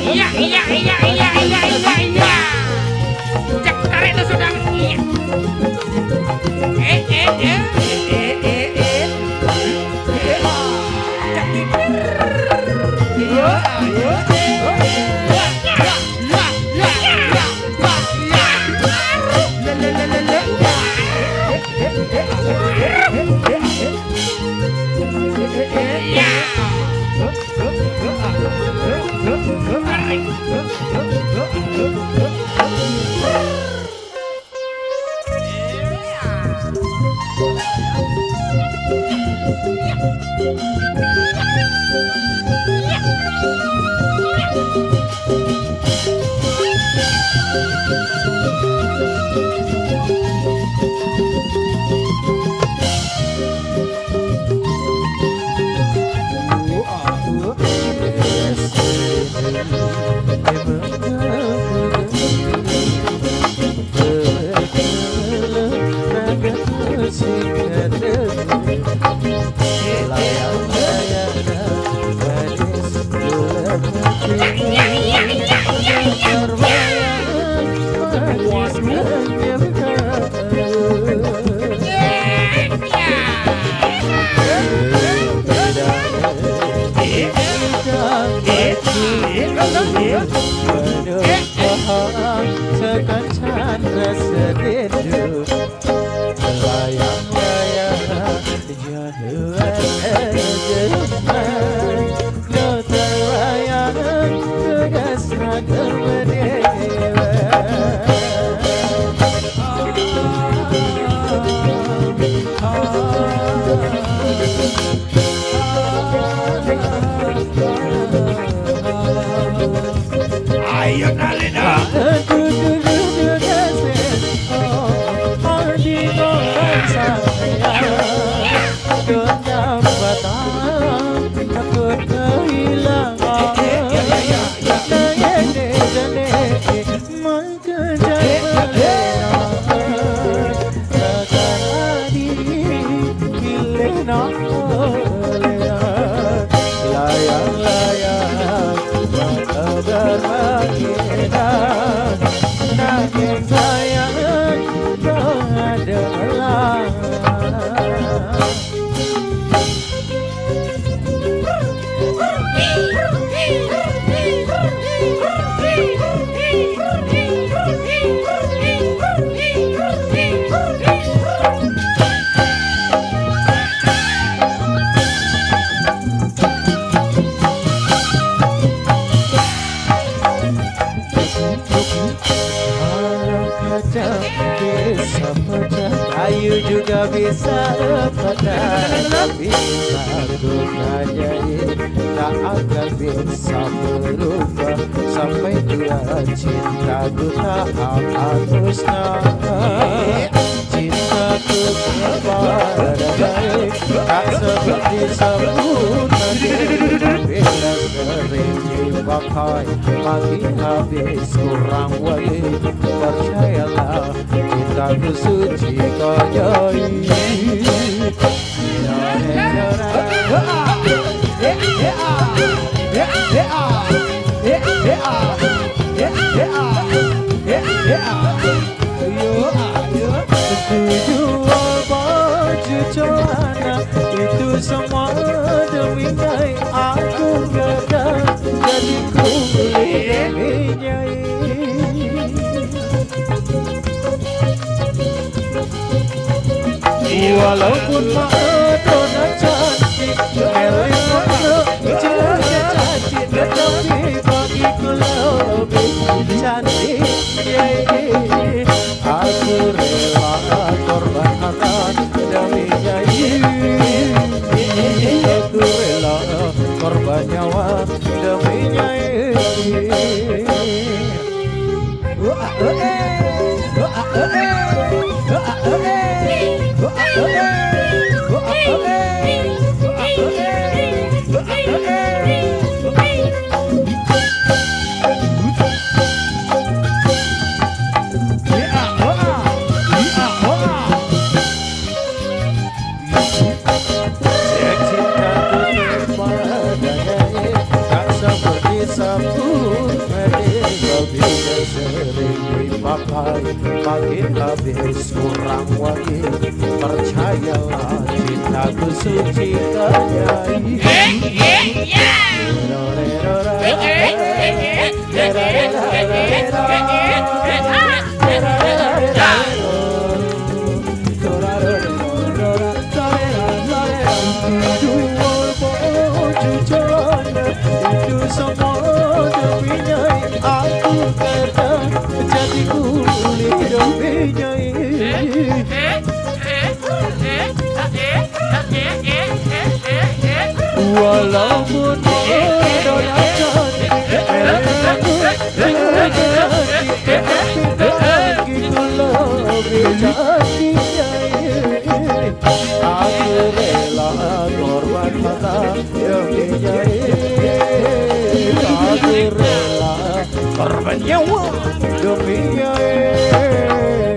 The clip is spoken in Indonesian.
Iya, iya, iya, iya, iya, iya, iya. Cek tarik itu sudah. Iya. Sekancan rasa rindu layang-layang jaduan jerman no terbayang tegas raga berdewa Ayo Nalina. Ayu juga bisa pecah, tapi aku ngajari tak akan bisa berubah sampai tua cintaku tak hapusnya. Cintaku kepadamu tak seperti sambutan bila sering dipakai makin habis kurang wali. Percayalah cintaku suci konyoi. Setuju baju celana itu semua demi baik aku gada jadi kulit minyai. Walaupun Madonna cantik, Marilyn Monroe juga cantik, tetapi bagiku lebih cantik. Aku rela korban harta demi nyanyi. Aku rela korban nyawa demi nyanyi. Nyai makin habis kurang wangi. Percayalah cintaku suci ke Nyai. Itu semua demi Nyai. Aku kerja jadi kuli demi Nyai. Walaupun mendonatkan begitu lebih cantik Nyai. Aku rela korban mata demi Nyai. Aku rela korban nyawa demi Nyai.